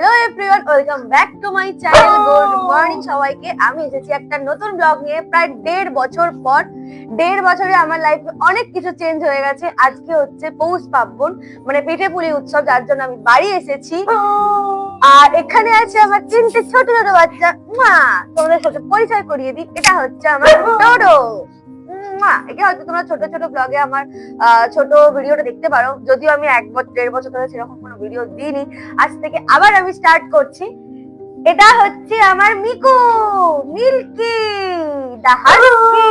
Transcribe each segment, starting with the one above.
Hello everyone, welcome back to my channel. Good morning সবাইকে। আমি এসেছি একটা নতুন ব্লগ নিয়ে প্রায় 1.5 বছর পর। 1.5 বছরে আমার লাইফে অনেক কিছু চেঞ্জ হয়ে গেছে। আজকে হচ্ছে পৌষ পার্বণ, মানে পিঠে পুলি উৎসব, যার জন্য আমি বাড়ি এসেছি। আর এখানে আছে আমার 3টে ছোট ছোট বাচ্চা। তোমাদের সাথে পরিচয় করিয়ে দিই, এটা হচ্ছে আমার ডোডো। একে হয়তো তোমরা ছোট ছোট ব্লগে আমার ছোট ভিডিওটা দেখতে পারো, যদিও আমি 1.5 বছর ধরে সেরকম কোনো ভিডিও দিইনি। আজ থেকে আবার আমি স্টার্ট করছি। এটা হচ্ছে আমার মিকু, মিল্কি দা হাস্কি।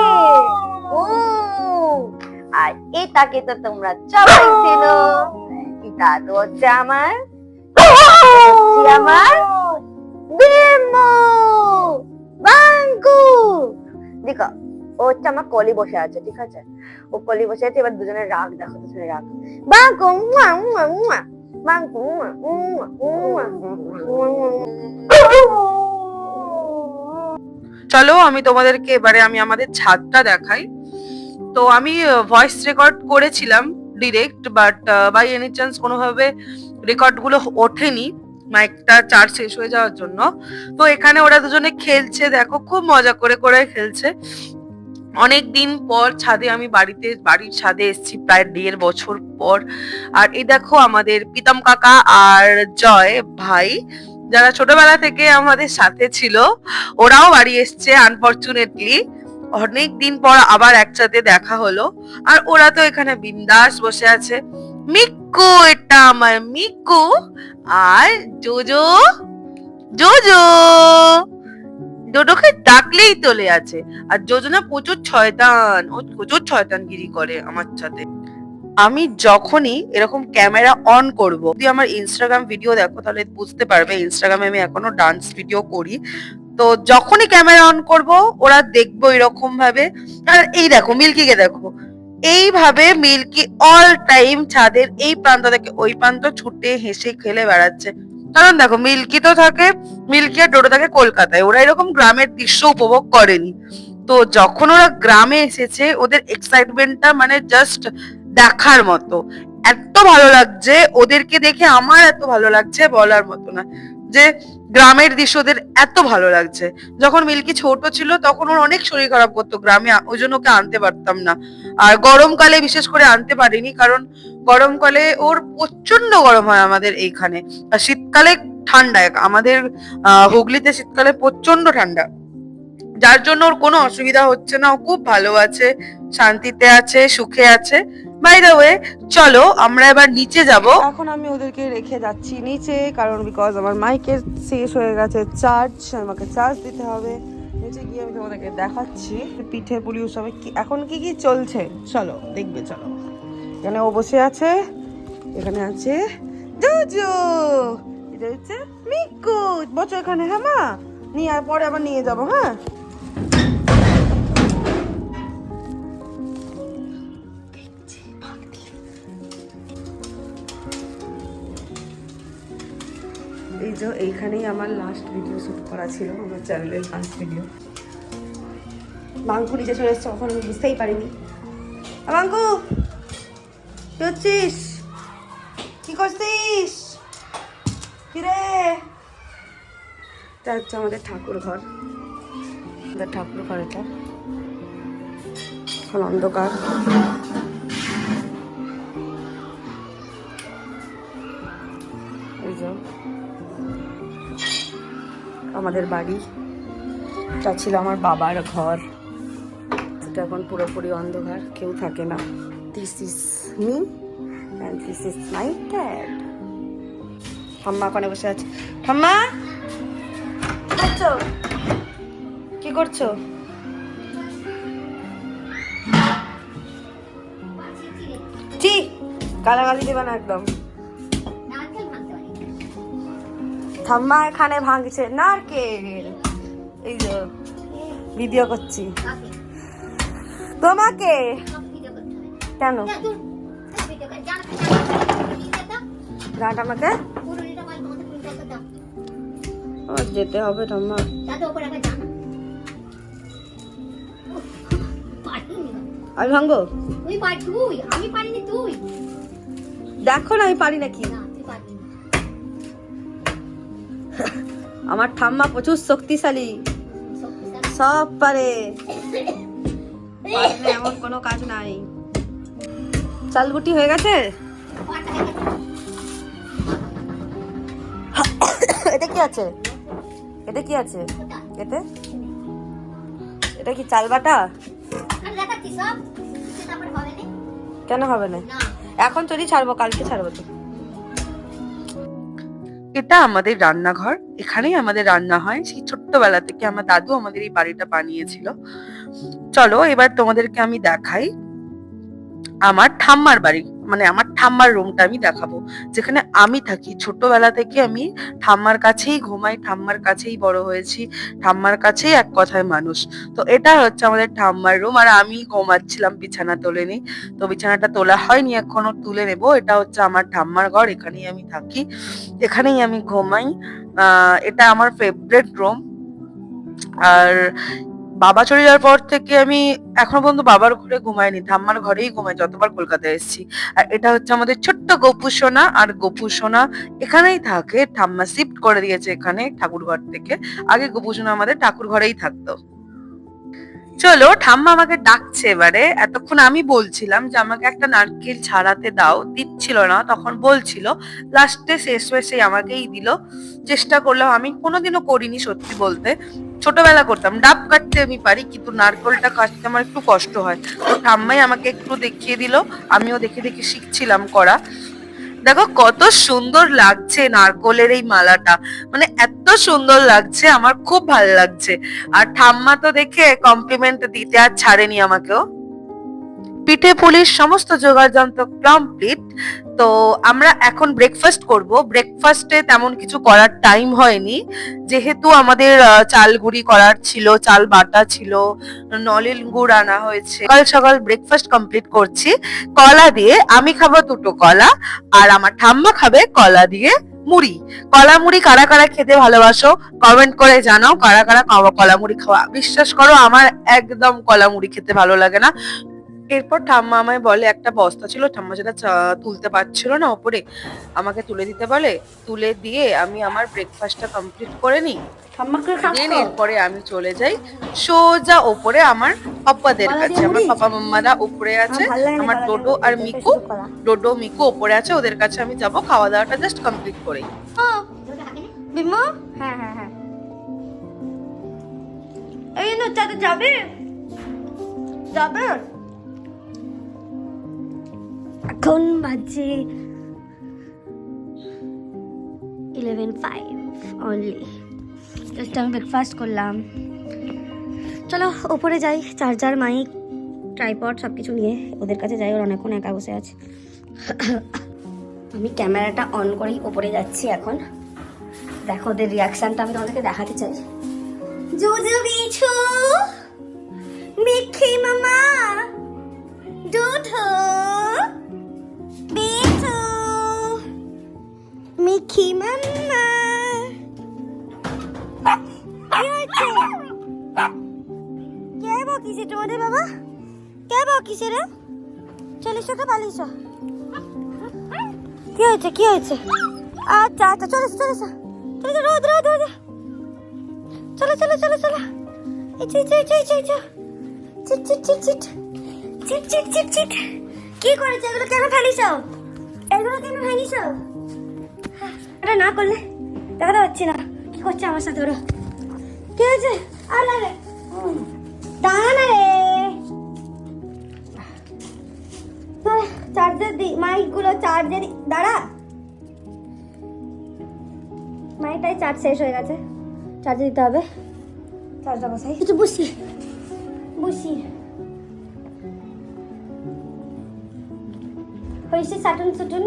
আর এটাকে তো তোমরা সবাই চেনো, এটা তো হচ্ছে আমার বিম্মু বাঙ্কু। দেখো, ও হচ্ছে আমার কলি বসে আছে, ঠিক আছে? ও কলি বসে আছে। এবার দুজনের রাগ দেখো, দুজনের রাগ। বাঙ্কু বাঙ্কু। চলো আমি তোমাদেরকে এবারে আমাদের ছাদটা দেখাই। তো আমি ভয়েস রেকর্ড করেছিলাম direct, but by any chance কোনোভাবে রেকর্ড গুলো ওঠেনি, মাইকটা চার্জ শেষ হয়ে যাওয়ার জন্য। তো এখানে ওরা দুজনে খেলছে, দেখো খুব মজা করে করে খেলছে। অনেক দিন পর ছাদে আমি বাড়ির ছাদে এসেছি, প্রায় 1.5 বছর পর। আর এই দেখো আমাদের প্রীতম কাকা আর জয় ভাই, যারা ছোটবেলা থেকে আমাদের সাথে ছিল, ওরাও বাড়ি এসছে আনফরচুনেটলি। অনেক দিন পর আবার একসাথে দেখা হলো। আর ওরা তো এখানে বিন্দাস বসে আছে। মিক্কু, এটা আমার মিক্কু। আর জোজো, জোজো ডোডোকে ডাকলেই চলে আছে। আর যোজনা প্রচুর শয়তান, ও প্রচুর শয়তানগিরি করে আমার সাথে। আমি যখনই এরকম ক্যামেরা অন করব, যদি আমার ইনস্টাগ্রাম ভিডিও দেখো তাহলে বুঝতে পারবে, ইনস্টাগ্রামে আমি এখনো ডান্স ভিডিও করি। তো যখনই ক্যামেরা অন করব ওরা দেখবো এরকম ভাবে। আর এই দেখো মিল্কিকে দেখো, এইভাবে মিল্কি অল টাইম ছাদের এই প্রান্ত থেকে ওই প্রান্ত ছুটে হেসে খেলে বেড়াচ্ছে। কারণ দেখো মিল্কি আর ডোডো থাকে কলকাতায়, ওরা এরকম গ্রামের দৃশ্য উপভোগ করেনি। তো যখন ওরা গ্রামে এসেছে ওদের এক্সাইটমেন্টটা মানে জাস্ট দেখার মতো। এত ভালো লাগছে ওদেরকে দেখে, আমার এত ভালো লাগছে বলার মতো না, যে গ্রামের দৃশ্য ওদের এত ভালো লাগছে। যখন মিল্কি ছোট ছিল তখন ওর অনেক শরীর খারাপ করতো গ্রামে, ওই জন্য ওকে আনতে পারতাম না। আর গরমকালে বিশেষ করে আনতে পারিনি, কারণ গরমকালে ওর প্রচন্ড গরম হয় আমাদের এইখানে। আর শীতকালে ঠান্ডা, আমাদের হুগলিতে শীতকালে প্রচন্ড ঠান্ডা, যার জন্য ওর কোনো অসুবিধা হচ্ছে না। ও খুব ভালো আছে, শান্তিতে আছে, সুখে আছে। বাই দ্য ওয়ে, চলো আমরা এবার নিচে যাব। এখন আমি ওদেরকে রেখে যাচ্ছি নিচে, কারণ বিকজ আমার মাইকের শেষ হয়ে গেছে চার্জ, আমাকে চার্জ দিতে হবে। নিচে গিয়ে আমি তোমাদেরকে দেখাচ্ছি পিঠে পুলি উৎসবে এখন কি কি চলছে, চলো দেখবে। চলো, এখানে ও বসে আছে, এখানে আছে জুজু, এটা হচ্ছে মিকু। বসো এখানে, হ্যাঁ মা, নিয়ে আর পরে আবার নিয়ে যাবো। হ্যাঁ, এই যে এইখানেই আমার লাস্ট ভিডিও শুট করা ছিল, আমার চ্যানেলের লাস্ট ভিডিও। বাঙ্কু নিচে চলে এসছে, তখন আমি বুঝতেই পারিনি। বাঙ্কু, কি হচ্ছিস, কি করছিস, কিরে? এটা হচ্ছে আমাদের ঠাকুর ঘর, এটা এখন অন্ধকার। এই যে আমাদের বাড়ি, এটা ছিল আমার বাবার ঘর, এটা এখন পুরোপুরি অন্ধকার, কেউ থাকে না। This is me and this is my dad. ঠাম্মা ওখানে বসে আছে। ঠাম্মা, কি করছো? জি, গালাগালি দেবে না একদম। ঠাম্মা এখানে ভাঙছে নারকেল। এই যে ভিডিও করছি তোমাকে। কেন গানটা আমাকে যেতে হবে ঠাম্মা? আমি ভাঙবো? দেখো না আমি পারি নাকি। আমার ঠাম্মা প্রচুর শক্তিশালী, সব পারে, এমন কোনো কাজ নাই। চালগুটি হয়ে গেছে। এটা কি আছে? এটা কি আছে? এতে এটা কি চাল বাটা? কেন হবে না? এখন চলি ছাড়বো, কালকে ছাড়বো তো। এটা আমাদের রান্নাঘর, এখানেই আমাদের রান্না হয়। সেই ছোট্টবেলা থেকে আমার দাদু আমাদের এই বাড়িটা বানিয়েছিল। চলো এবার তোমাদেরকে আমি দেখাই আমার ঠাম্মার বাড়ি, মানে আমার ঠাম্মার রুমটা আমি দেখাবো, যেখানে আমি থাকি। ছোটবেলা থেকে আমি ঠাম্মার কাছেই ঘুমাই, ঠাম্মার কাছেই বড় হয়েছি, ঠাম্মার কাছেই এক কথায় মানুষ। তো এটা হচ্ছে আমাদের ঠাম্মার রুম, আর আমি ঘুমাচ্ছিলাম, বিছানা তোলেনি, তো বিছানাটা তোলা হয়নি, এখনো তুলে নেবো। এটা হচ্ছে আমার ঠাম্মার ঘর, এখানেই আমি থাকি, এখানেই আমি ঘুমাই। এটা আমার ফেভারিট রুম। আর বাবা চলে যাওয়ার পর থেকে আমি এখনো পর্যন্ত বাবার ঘরে ঘুমাইনি, ঠাম্মার ঘরেই ঘুমাই যতবার কলকাতায় এসেছি। আর এটা হচ্ছে আমাদের ছোট্ট গপু সোনা, আর গপু সোনা এখানেই থাকে। ঠাম্মা শিফট করে দিয়েছে এখানে ঠাকুর ঘর থেকে, আগে গপু সোনা আমাদের ঠাকুর ঘরেই থাকতো। চলো ঠাম্মা আমাকে ডাকছে এবারে। এতক্ষণ আমি বলছিলাম যে আমাকে একটা নারকেল ছাড়াতে দাও, দিচ্ছিল না, তখন বলছিল, লাস্টে শেষ শেষে আমাকেই দিল। চেষ্টা করলাম, আমি কোনোদিনও করিনি সত্যি বলতে, ছোটবেলা করতাম, ডাব কাটতে আমি পারি, কিন্তু নারকেলটা কাটতে আমার একটু কষ্ট হয়। তো ঠাম্মাই আমাকে একটু দেখিয়ে দিল, আমিও দেখে দেখে শিখছিলাম করা। দেখো কত সুন্দর লাগছে নারকলের এই মালাটা, মানে এত সুন্দর লাগছে, আমার খুব ভালো লাগছে। আর ঠাম্মা তো দেখে কমপ্লিমেন্ট দিতে আর ছাড়েনি আমাকেও। পিঠে পুলির সমস্ত জোগাড় যন্ত্র কমপ্লিট। তো আমরা এখন ব্রেকফাস্ট করব। ব্রেকফাস্টে তেমন কিছু করার টাইম হয়নি, যেহেতু আমাদের চাল গুঁড়ি করার ছিল, চাল বাটা ছিল, নলেন গুড় আনা হয়েছে। সকাল সকাল ব্রেকফাস্ট কমপ্লিট করছি কলা দিয়ে। আমি খাবো দুটো কলা, আর আমার ঠাম্মা খাবে কলা দিয়ে মুড়ি। কলা মুড়ি কারা কারা খেতে ভালোবাসো কমেন্ট করে জানাও, কারা কারা কলা মুড়ি খাওয়া। বিশ্বাস করো আমার একদম কলা মুড়ি খেতে ভালো লাগে না। এরপর ঠাম্মা আমায় বলে, একটা বস্তা ছিল, ঠাম্মা যেটা তুলতে পারছিল না ওপরে, আমাকে তুলে দিতে বলে। তুলে দিয়ে আমি আমার ব্রেকফাস্টটা কমপ্লিট করে নিই। এরপরে আমি চলে যাই সোজা ওপরে আমার পাপাদের কাছে। আমার পাপা মাম্মারা উপরে আছে, আমার ডোডো আর মিকু, ডোডো মিকু ওপরে আছে, ওদের কাছে আমি যাব খাওয়া দাওয়াটা জাস্ট কমপ্লিট করেই। বিমো, হ্যাঁ হ্যাঁ হ্যাঁ, এই না চাঁদে যাবে যাবে। এখন বাজে 11:05 অনলি। জাস্ট আমি ব্রেকফাস্ট করলাম। চলো ওপরে যাই, চার্জার, মাইক, ট্রাইপড সব কিছু নিয়ে ওদের কাছে যাই। ওরা অনেকক্ষণ একা বসে আছে। আমি ক্যামেরাটা অন করেই ওপরে যাচ্ছি এখন। দেখো ওদের রিয়াকশনটা আমি তোমাদেরকে দেখাতে চাই। জুজু বিছু, মিকি মামা, দুধু, বিছু, মিকি মামা। কি হচ্ছে? কে বকিছে তোমাদের বাবা? কে বকিছে রে? চলিস তো, পালিস। কি হয়েছে কি হয়েছে? আচ্ছা আচ্ছা, চলেছ চলেছ চলেছ, রোদ রোদ রোদ, চলো চলো চলো চলো। কি করেছে এগুলো? কেন ফেলিস? এগুলো কেন ফেলিস? এটা না করলে দেখাতে পাচ্ছি না কি করছে আমার সাথে ওরা। কি হয়েছে? আর লাগে দাঁড়া না রে, চার্জার দি, মাইক গুলো চার্জার, দাঁড়া। মাইকটাই চার্জ শেষ হয়ে গেছে, চার্জে দিতে হবে। চার্জটা বসাই, কিছু বসি বসি হয়েছে। সাটুন সুটুন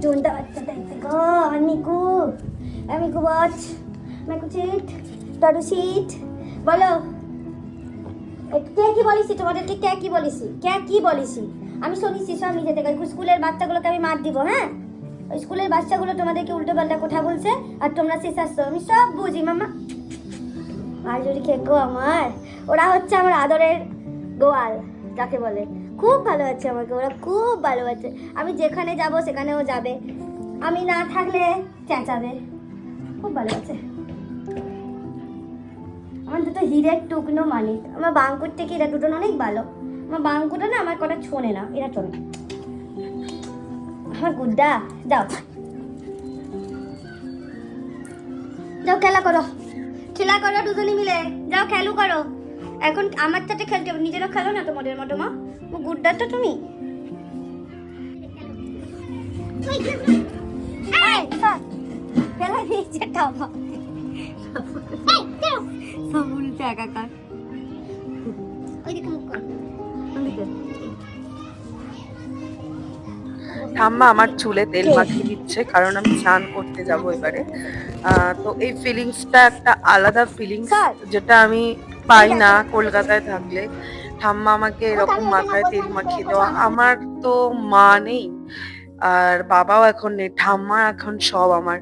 জোনটা বাচ্চা দেখতে গো। আমার মিকু, মিকু ওয়াচ, মিকু সিট, টডু সিট। বলো কে কি বলিসি তোমাদেরকে? কে কি বলিসি? কে কি বলিসি? আমি শুনিছি সব নিজে থেকে। স্কুলের বাচ্চাগুলোকে আমি মার দিব। হ্যাঁ, ওই স্কুলের বাচ্চাগুলো তোমাদেরকে উল্টো পাল্টা কথা বলছে আর তোমরা শেষাচ্ছ, আমি সব বুঝি মামা। আর যদি খেকো আমার, ওরা হচ্ছে আমার আদরের গোয়াল যাকে বলে। খুব ভালো আছে আমাকে ওরা, খুব ভালো আছে। আমি যেখানে যাব সেখানেও যাবে, আমি না থাকলে চেঁচাবে। খুব ভালো আছে। আমার দুটো হিরের টুকনো মানিক, আমার বাঙ্কুর থেকে এরা দুটো অনেক ভালো। আমার বাঙ্কুটা না আমার কটা ছোনে না, এরা ছোনে। আমার গুড্ডা, যাও যাও খেলা করো, খেলা করো দুজনে মিলে, যাও খেলু করো। এখন আমার সাথে খেলতে হবে, নিজেরও খেলো না তোমাদের মতো। মা গুড্ডা তো তুমি। খেলা দিচ্ছে টাকা সব উল্টে একাকার। ঠাম্মা আমার চুলে তেল মাখিয়ে দিচ্ছে কারণ আমি স্নান করতে যাব এবারে। তো এই ফিলিংসটা একটা আলাদা ফিলিংস, যেটা আমি পাই না কলকাতায় থাকলে। ঠাম্মা আমাকে এরকম মাথায় তেল মাখিয়ে দেওয়া। আমার তো মা নেই আর বাবাও এখন নেই, ঠাম্মা এখন সব আমার।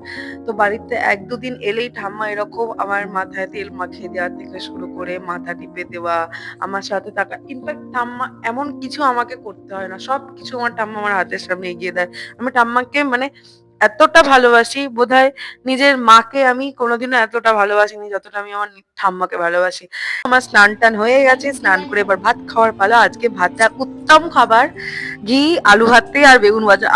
তো বাড়িতে 1-2 দিন এলেই ঠাম্মা এরকম আমার মাথায় তেল মাখিয়ে দেওয়া থেকে শুরু করে মাথা টিপে দেওয়া, আমার সাথে থাকা। ইনফ্যাক্ট ঠাম্মা এমন কিছু আমাকে করতে হয় না, সব কিছু আমার ঠাম্মা আমার হাতের সামনে এগিয়ে দেয়। আমি ঠাম্মাকে মানে এতটা ভালোবাসি, বোধহয় নিজের মাকে আমি কোনোদিনও এতটা ভালোবাসিনি যতটা আমি আমার ঠাম্মাকে ভালোবাসি। আমার স্নান টান হয়ে গেছে, স্নান করে এবার ভাত খাওয়ার পালা। আজকে ভাতটা উত্তম খাবার, ঘি, আলু ভাতে আর বেগুন ভাজা।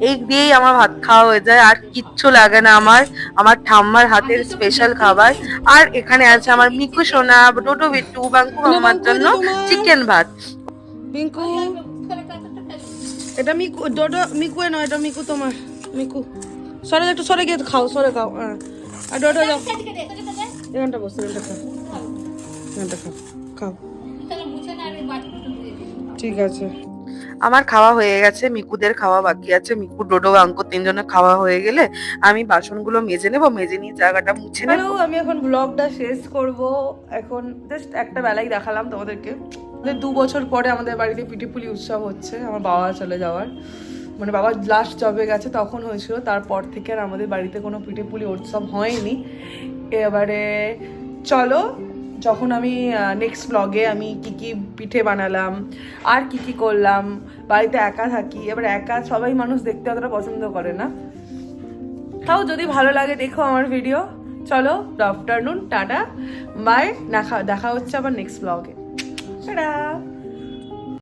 এই দিয়েই আমার ভাত খাওয়া হয়ে যায়, আর কিচ্ছু লাগে না আমার। আমার ঠাম্মার হাতের স্পেশাল খাবার। আর এখানে আছে আমার মিকু সোনা, ডোডো বিট্টু, বাঙ্কু মাম্মার জন্য চিকেন ভাত। মিকু, এটা মিকু, ডোডো মিকু নয়, এটা মিকু তোমার। মিকু সরে একটু সরে গিয়ে খাও, সরে খাও। আর ডোডো যাও, এখানটা বসে, এখানটা খাও, এখানটা খাও, খাও। ঠিক আছে। আমার খাওয়া হয়ে গেছে, মিকুদের খাওয়া বাকি আছে। মিকু, ডোডো, বাঙ্কু তিনজনের খাওয়া হয়ে গেলে আমি বাসনগুলো মেজে নেবো, মেজে নিয়ে জায়গাটা মুছে নেবো। হ্যালো, আমি এখন ব্লগটা শেষ করব। এখন জাস্ট একটা বেলাই দেখালাম তোমাদেরকে। 2 বছর পরে আমাদের বাড়িতে পিঠেপুলি উৎসব হচ্ছে, আমার বাবা চলে যাওয়ার, মানে বাবা লাস্ট জবে গেছে তখন হয়েছিল। তারপর থেকে আর আমাদের বাড়িতে কোনো পিঠেপুলি উৎসব হয়নি। এবারে চলো, যখন আমি নেক্সট ব্লগে আমি কি কি পিঠে বানালাম আর কি কি করলাম। বাড়িতে একা থাকি, এবার একা সবাই মানুষ দেখতে অতটা পছন্দ করে না, তাও যদি ভালো লাগে দেখো আমার ভিডিও। চলো, গুড আফটারনুন, টাটা, বাই। দেখা হচ্ছে আবার নেক্সট ব্লগে। টাটা।